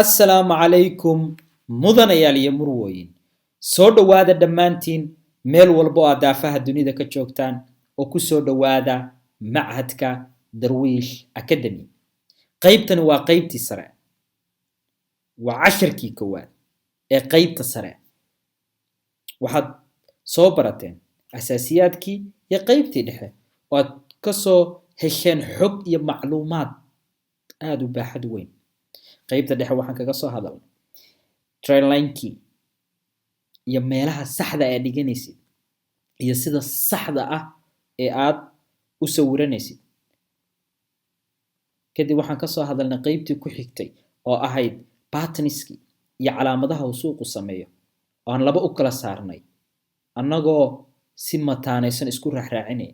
assalaamu calaykum mudanayaal iyo murwooyin soo dhowaada dhammaantiin meel walba oo aad daafaha dunida ka joogtaan oo ku soo dhowaada machadka darwiish academy qaybtani waa qaybtii sare waa casharkii koowaad ee qaybta sare waxaad soo barateen asaasiyaadkii iyo qaybtii dhexe oo aad ka soo hesheen xog iyo macluumaad aad u baaxad weyn qaybta dhexe waxaan kaga soo hadalnay trainkii iyo meelaha saxda ee dhiganaysid iyo sida saxda ah ee aad u sawiranaysid kadib waxaan kasoo hadalnay qaybtii ku xigtay oo ahayd patterniskii iyo calaamadaha uu suuqu sameeyo oo aan laba u kala saarnay annagoo si mataanaysan isku raacraacinay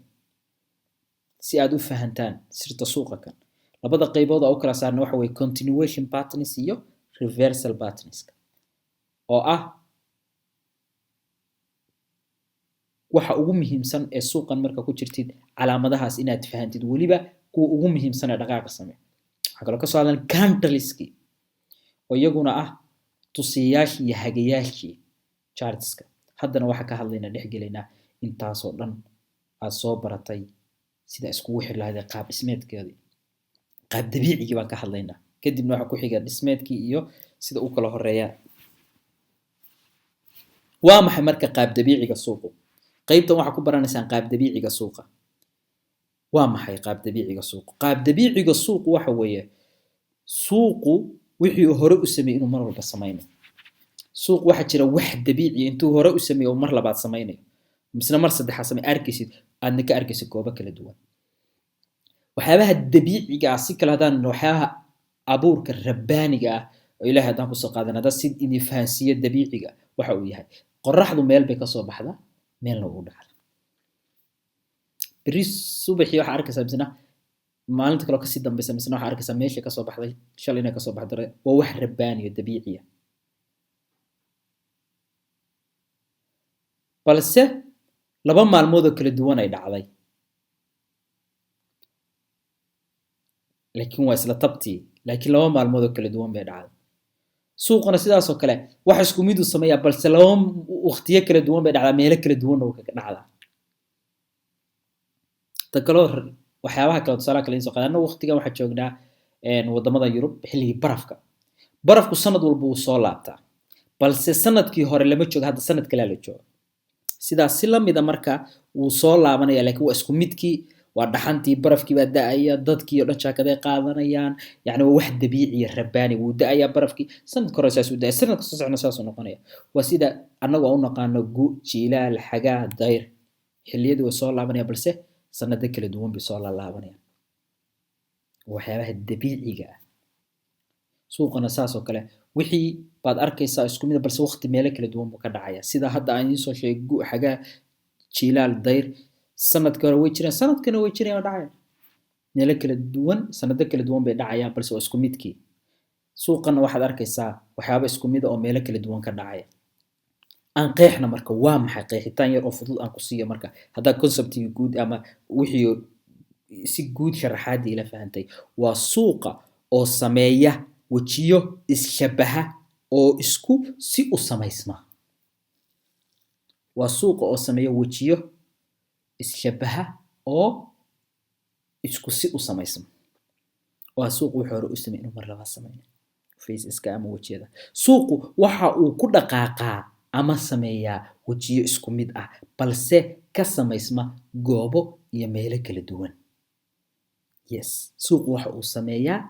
si aad u fahantaan sirta suuqa kan labada qaybood oo u kala saarnay waxa way continuation patterns iyo reversal patterns oo ah waxa ugu muhiimsan ee suuqan marka ku jirtid calaamadahaas inaad fahantid waliba kuwa ugu muhiimsan ee dhaqaaqa sameeyo waxa kale oo ka soo hadalnay candleski oo iyaguna ah tusiyaashii iyo hagayaashii chartska haddana waxa ka hadlaynaa dhexgelaynaa intaasoo dhan aad soo baratay sida iskugu xir lahayd qaab dhismeedkeedii qaab dabiicigii baan ka hadlaynaa kadibna waxa ku xiga dhismeedkii iyo sida uu kala horeeyaa waa maxay marka qaab dabiiciga suuqu qaybtan waxa ku baranaysaan qaab dabiiciga suuqa waa maxay qaab dabiiciga suuqu qaab dabiiciga suuqu waxa weeye suuqu wixii hore u sameeyay inuu mar walba sameeyo suuq waxa jira wax dabiici intuu hore u sameeyo mar labaad sameeyo misna mar saddexaad sameeyo arkaysid aadna ka arkaysid goobo kala duwan waxyaabaha dabiiciga ah si kala hadaan waxyaabaha abuurka rabbaaniga ah oo ilaahay hadaan ku soo qaadan hada sid in fahansiyo dabiiciga waxa uu yahay qorraxdu meel bay ka soo baxdaa meelna uu dhacdo bari subaxii waxa arkaysaa misna maalinta kale oo ka sii dambaysa misna waxa arkaysaa meesha ka soo baxday shalayna ka soo baxday waa wax rabbaaniyo dabiici ah balse laba maalmood oo kala duwan ay dhacday laakiin waa isla tabtii laakiin laba maalmood oo kala duwan bay dhacday suuqana sidaas oo kale wax isku mid u sameeyaa balse laba waqtiyo kala duwan bay dhacdaa meelo kala duwan oo ka dhacdaa takaloo waxyaabaha kale tusaalaha kale soo qaadana waqtigan waxa joognaa wadamada Yurub xilligii barafku sanad walba uu soo laabtaa balse sanadkii hore lama joogo hadda sanad kale la joogo sidaas si lamida marka uu soo laabanaya laakiin waa isku midkii waa dhaxantii barafkii baa da'aya dadkii oo dhan jaakaday qaadanayaan yacni waa wax dabiici iyo rabbaani wuu da'aya barafkii sanadka hore saas u da'aya sanadka soo socona saas u noqonaya waa sida annagu aan u naqaano gu jiilaal xagaa dayr xilliyadu way soo laabanaya balse sanado kala duwan bay soo laabanayaan waxyaabaha dabiiciga ah suuqana saas oo kale wixii baad arkaysaa isku mid balse waqti meelo kala duwan buu ka dhacaya sida hadda aan idin soo sheegay gu xagaa jiilaal dayr sanadka hore way jireen sanadkana way jireen oo dhacaya meelo kala duwan sanado kala duwan bay dhacayaan balse waa isku midkii suuqana waxaad arkaysaa waxyaabo isku mid oo meelo kala duwan ka dhacaya aan qeexna marka waa maxay qeexitaan yar oo fudud aan ku siiyo marka haddaa conceptiga guud ama wixii si guud sharaxaadii ila fahantay waa suuqa oo sameeya wajiyo is-shabaha oo isku si u samaysma waa suuqa oo sameeya wajiyo is-shabaha oo isku si u samaysma waa suuq wuxuu hore u sameeyay inuu mar laba sameeyo faceska ama wajiyada suuqu waxa uu ku dhaqaaqaa ama sameeyaa wajiyo isku mid ah balse ka samaysma goobo iyo meelo kala duwan yes suuqu waxa uu sameeyaa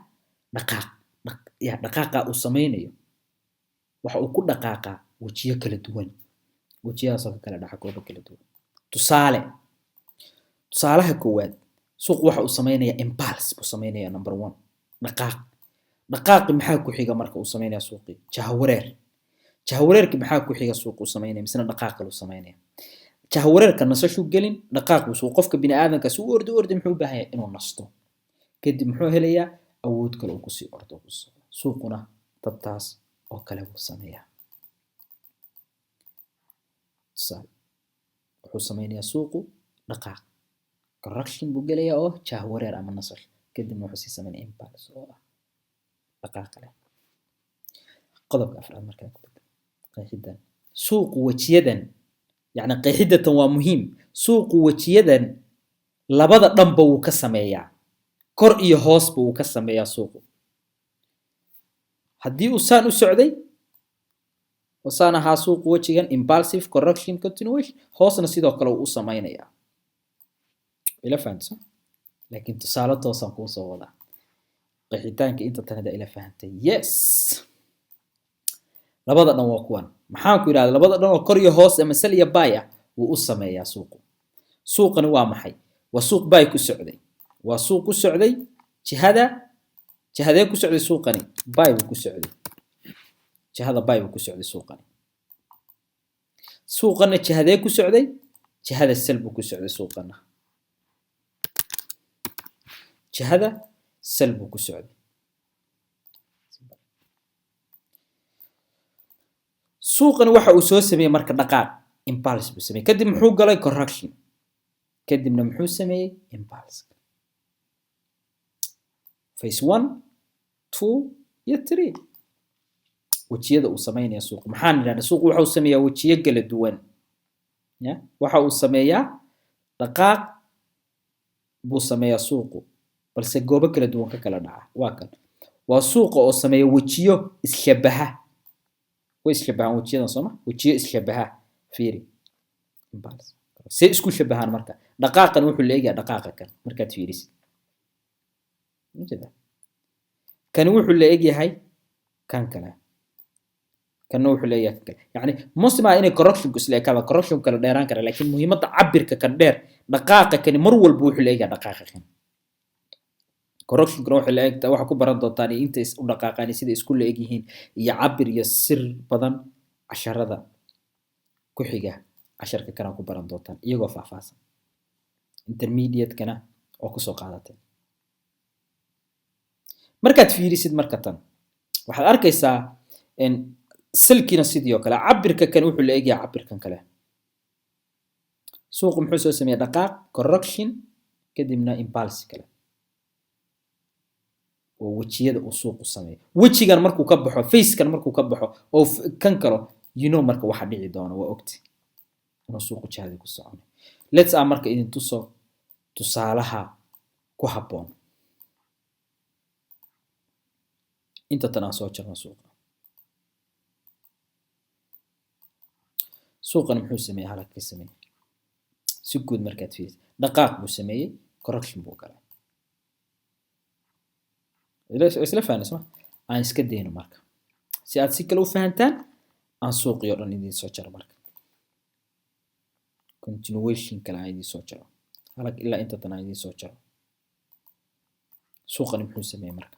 dhaqaaqa uu sameynayo waxa uu ku dhaqaaqaa wajiyo kala duwan wajiyadaas oo kala dhaca goobo kala duwan tusaalaha koowaad suuq waxa uu sameynayaa impulse buu sameynayaa number 1 dhaqaaqi maxaa ku xiga marka uu sameynayaa suuqii jahawareerki maxaa ku xiga suuq uu sameynaya misna dhaqaaq uu sameynaya jahawareerka nasashu gelin dhaqaaq uu qofka bini aadamka si uu ordo muxuu u baahan yahay inuu nasto kadib muxuu helayaa awood kale uu ku sii ordo suuquna tabtaas oo kale uu sameeyaa wuxuu sameynayaa suuqu dhaqaaq correction buu gelayaa oo jahawareer ama nasasho kadib wuxuu sii sameeyaa impulse oo ah dhaqaaq leh qodobka afraad markaa ku bedel qeexidan suuqu wejiyadan yacni qeexidatan waa muhiim suuqu wejiyadan labada dhanba wuu ka sameeyaa kor iyo hoosba wuu ka sameeyaa suuqu haddii uu saan u socday وصانا ها سوق وجهن impulsive correction continuation hoosna sidoo kale uu sameeynaya ila fahansan laakiin tusaale toosan ku soo wada qeexitaanka inta tanada ila fahantay yes labada dhan waa kuwan maxaan ku yiraahdaa labada dhan oo kor iyo hoos ama sal iyo buy ah uu u sameeyaa suuqu suuqani waa maxay waa suuq buy ku socday waa suuq ku socday jihada ku socday suuqani buy ku socday jihada buy ku socday suuqana jihada ku socday jihada sal ku socday suuqana jihada sal ku socday suuqana waxa uu soo sameeyay marka dhaqaaq impulse buu sameeyay kadib muxuu galay correction kadibna muxuu sameeyay impulse phase 1 2 iyo 3 wajiyada uu sameeynaya suuq maxaan yiraahdaa suuq waxa uu sameeyaa wajiyo kala duwan ya waxa uu sameeyaa dhaqaaq buu sameeyaa suuqu balse goobo kala duwan ka kala dhaca waa kan waa suuqa oo sameeya wajiyo ishabaha way ishabahan wajiyadan Soomaa wajiyo ishabaha fiiri impulse si isku shabahan marka dhaqaaqan wuxuu leeyahay dhaqaaqa kan markaad fiirisid kan wuxuu leeyahay kan kale كانوا وحلا ياكل يعني مسمع إني correction كسلة كذا correction كلا ديران كذا لكن مهمة تعبر ككدير دقائق كان مرول بوح لا دقائق كان correction كروح لا يك توح كبران دوتاني أنت دقائق يعني سيد إسكول يجيهين يعبر يسر بدن عشرة ذا كحجة عشرة كنا كبران دوتان يجوا فافاس intermediate كنا أو كسوق عادة مركز فيري سيد مركزان واحد أركيسا إن سلكنا سيديو كلا عبرك كان وحو لايغي عبركن كلا سوق محوسو سميه دقائق correction كدمنا impulse كلا ووجيده سوق سميه وجيغان markuu ka baxo face kan markuu ka baxo oo kan karo marka waxa dhici doona waa ogti inuu suuqu jahada ku socono let's marka idin tuso tusaalaha ku haboon inta tan soo jirna suuqa suuqan muxuu sameeyay halka ka sameeyay si guud markaad fiirisid dhaqaaq buu sameeyay correction buu galay isla fahanaysa aan iska deeno marka si aad si kale u fahantaan aan suuqiyo dhan idin soo jaro marka continuation kala idin soo jaro halka ilaa inta tan idin soo jaro suuqan muxuu sameeyay marka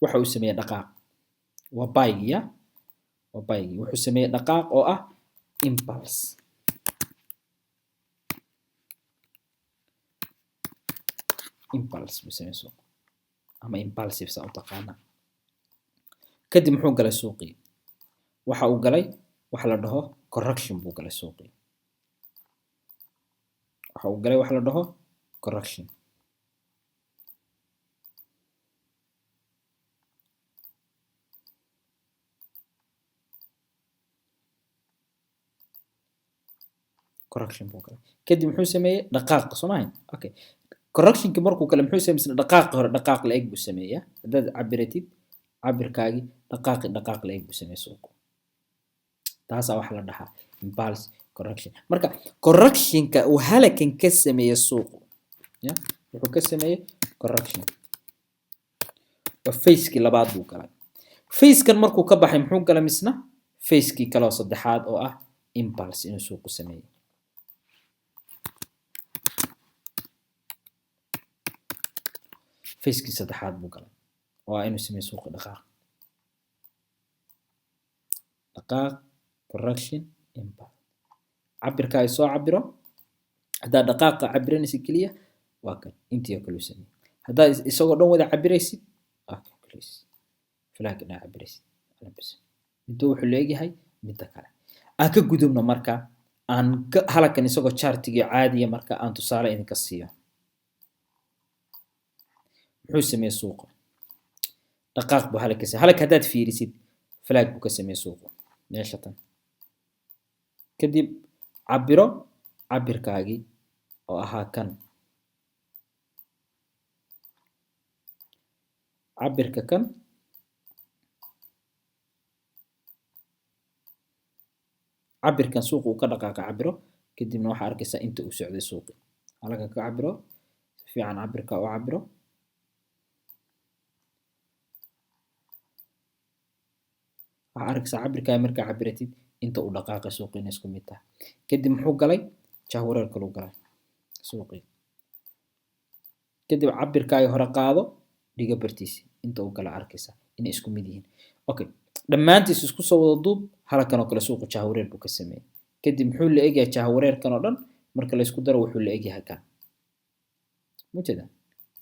waxa uu sameeyay dhaqaaq waa buygiya وبايجي وحو سميه دقائق او impulse بسميه سوق اما impulsive سا تقانا كدي محو غلاي سوقي waxa uu galay waxa la dhaho correction buu galay suuqi waxa uu galay waxa la dhaho correction correction buu galay kadib muxuu sameeyay dhaqaaq Soomaaliya okay correction ki markuu kale muxuu sameeyay dhaqaaq hore dhaqaaq la eeg buu sameeyaa hadad cabiratid cabirkaagi dhaqaaq la eeg buu sameeyay suuqu taas waxa la dhahaa impulse correction marka correction ka uu halakan ka sameeyay suuqu ya wuxuu ka sameeyay correction wa face ki labaad buu galay face kan markuu ka baxay muxuu galay misna face ki kala saddexaad oo impulse inuu suuqu sameeyay فيسكي صدحات بوكلا وإنه سمي سوق دقاق correction impulse عبر كاي سو عبره هذا دقاق عبرني سكلية واكن انت ياكلوا سمي هذا يسوق دون ودا عبريسي كليس فلاكنا عبريسي انا بس انتو حليغي هاي متكلا aan ka gudubno marka aan halkan isagoo chartiga caadiya marka aan tusaale idin ka siiyo muxuu sameeyay suuqa dhaqaaq buu halka ka sameeyay halka haddaad fiirisid flag buu ka sameeyay suuqu meesha tan kadib cabiro cabirkaagii oo ahaa kan cabirka kan cabirkan suuqu uu ka dhaqaaqa cabiro kadibna waxaa arkaysaa inta uu socday suuqi halka ka cabiro si fiican cabirka u cabiro waxaa arkaysaa cabirkaa markaa cabiratid inta uu dhaqaaqa suuqi inay isku mid tahay kadib muxuu galay jahwareer kaluu galay suuqii kadib cabirkaagii hore qaado dhiga bartiisi inta uu kala arkaysaa inay isku mid yihiin okay dhammaantiis isku soo wada duub halkan oo kale suuqu jahwareer buu ka sameeyay kadib muxuu la egyahay jahwareerkan oo dhan marka la isku daro wuxuu la egyahay kan mujeda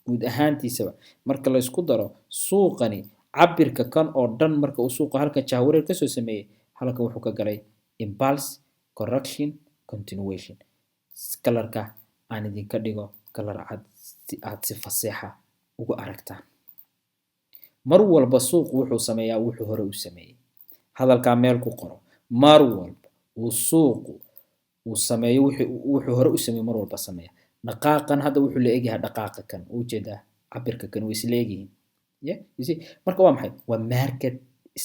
guud ahaantiisaba marka la isku daro suuqani cabirka kan oo dhan marka uu suuqa halka jahwareer ka soo sameeyay halka wuxuu ka galay impulse correction continuation kalarka aan idinka dhigo kalar cad si aad si faseexa ugu aragtaan mar walba suuqu wuxuu sameeyaa wuxuu hore u sameeyay hadalkaa meel ku qoro mar walba uu suuqu uu sameeyo wuxuu hore u sameeyay mar walba sameeya dhaqaaqan hadda wuxuu la egyahay dhaqaaqa kan u jeedaa cabirka kan way isla egyihiin you see marka waa maxay waa market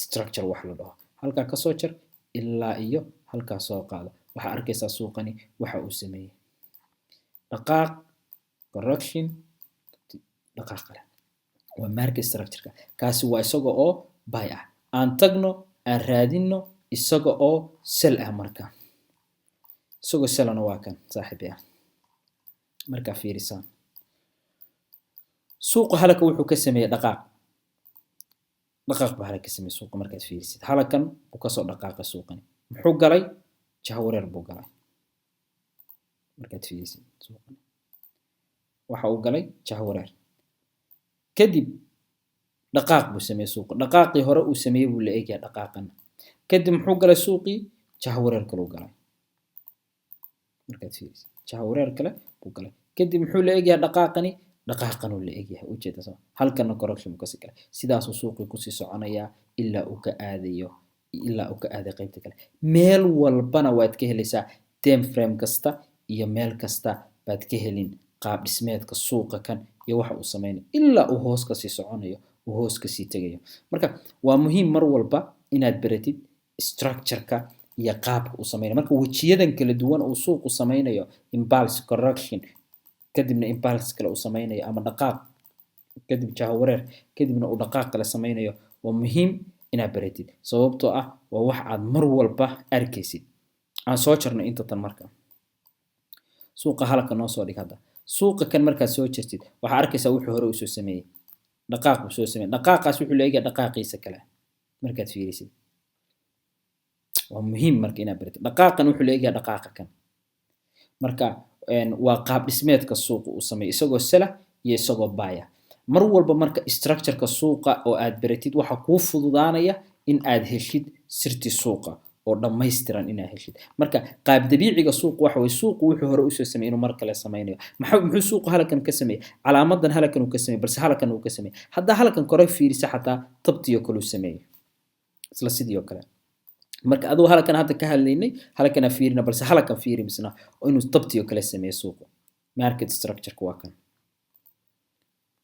structure wax la dhaho halkaa ka soo jar ilaa iyo halkaa soo qaado waxaa arkaysaa suuqani waxa uu sameeyay dhaqaaq correction dhaqaaq kale waa market structure kaasi waa isaga oo buy ah aan tagno aan raadino isaga oo sell ah marka isagoo sellana waa kan saaxiibaya marka fiirisaan suuqa halka wuxuu ka sameeyay dhaqaaq baa halka ka sameeyay suuqa markaad fiirisid halkan uu ka soo dhaqaaqa suuqani muxuu galay jahwareer buu galay markaad fiirisid suuqani waxa uu galay jahwareer kadib dhaqaaq buu sameeyay suuqa dhaqaaqii hore uu sameeyay buu la eegaya dhaqaaqan kadib muxuu galay suuqii jahwareer kale uu galay markaad fiirisid jahwareer kale buu galay kadib muxuu la eegaya dhaqaaqani dhaqaaqan uu la eegyahay u jeeda soo halkana correction buu ka sii galay sidaas uu suuqii ku sii soconaya ilaa uu ka aaday qaybta kale meel walbana waad ka helaysaa time frame kasta iyo meel kasta baad ka helin qaab dhismeedka suuqa kan iyo waxa uu sameeyo ilaa uu hoos ka sii soconayo uu hoos ka sii tagayo marka waa muhiim mar walba inaad baratid structure-ka iyo qaabka uu sameeyo marka wajiyadan kala duwan uu suuqu sameeyo impulse correction kadibna impulse kale uu sameeyo ama dhaqaaq kadib jahwareer kadibna uu dhaqaaq kale sameeyo waa muhiim inaad baratid sababtoo ah waa wax aad mar walba arkaysid aan soo jarno inta tan marka suuqa halka noo soo dhig hadda suuqa kan markaad soo jirtid waxa arkaysaa wuxuu hore u soo sameeyay dhaqaaq uu soo sameeyay dhaqaaqaas wuxuu leeyahay dhaqaaqiisa kale markaad fiirisid waa muhiim marka inaad baratid dhaqaaqan wuxuu leeyahay dhaqaaqa kan marka waa qaab dhismeedka suuqa uu sameeyo isagoo sela iyo isagoo baaya mar walba marka structure-ka suuqa oo aad baratid waxa kuu fududaanaya in aad heshid sirti suuqa oo dhammaystiran inaad heshid marka qaab dabiiciga suuqa waxa way suuqu wuxuu hore u soo sameeyay inuu mar kale sameeyo muxuu suuqu halkan ka sameeyay calaamadan halkan uu ka sameeyay balse halkan uu ka sameeyay hadda halkan kore fiirisa xataa tabtiyo kale uu sameeyay isla sidoo kale marka adoo halkan hadda ka hadlaynay halkan fiirina balse halkan fiiri misna oo inuu tabtiyo kale sameeyo suuqu market structure-ku waa kan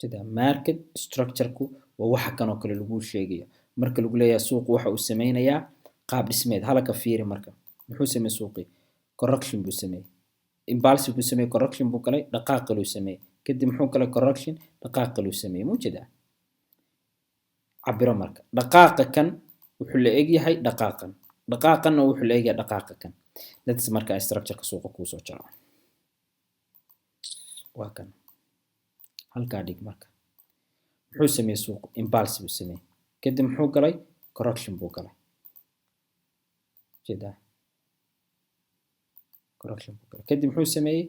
sida market structure-ku waa waxa kan oo kale lagu sheegayo marka lagu leeyahay suuqu waxa uu sameeyaa qaab dhismeed halka fiiri marka muxuu sameeyay suuqi correction buu sameeyay impulse buu sameeyay correction buu kale dhaqaaq loo sameeyay kadib muxuu kale correction dhaqaaq loo sameeyay mujeda cabiro marka dhaqaaqa kan wuxuu la egyahay dhaqaaqanna wuxuu la egyahay dhaqaaqa kan that's marka structure-ka suuqa ku soo jaro waa kan halka dhig marka muxuu sameeyay suuqu impulse buu sameeyay kadib muxuu galay correction buu galay jeda correction buu galay kadib muxuu sameeyay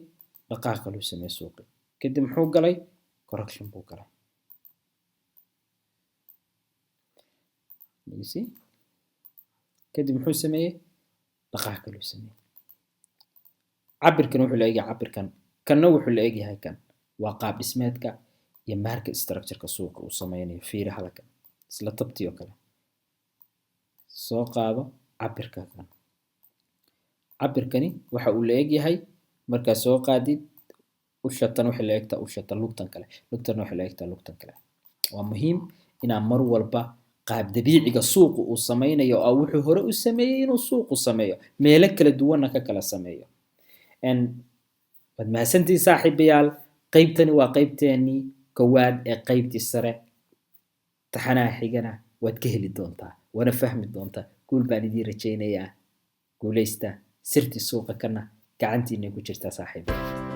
dhaqaaq loo sameeyay suuqi kadib muxuu galay correction buu galay you see kadib muxuu sameeyay dhaqaaq loo sameeyay cabirkan wuxuu la eegyahay cabirkan kanna wuxuu la eegyahay kan waa qaab dhismeedka iyo market structure-ka suuqa uu sameeyo fiiri halkan isla tabtii oo kale soo qaado cabirka kan cabirkani waxa uu la eg yahay marka soo qaadid ushatan waxa la egtaa ushatan lugtan kale lugtan waxa la egtaa lugtan kale waa muhiim inaan mar walba qaab dabiiciga suuqu uu sameynayo oo wuxuu hore u sameeyay inuu suuqu sameeyo meelo kala duwan ka kala sameeyo wad mahadsantiin saaxiibayaal qaybtani waa qaybteennii kowaad ee qaybtii sare taxanaha xigana waad ka heli doontaa wana fahmi doontaa guul baan idiin rajaynayaa guuleysta sirtii suuqa kana gacantiina ku jirtaa saaxiibayaal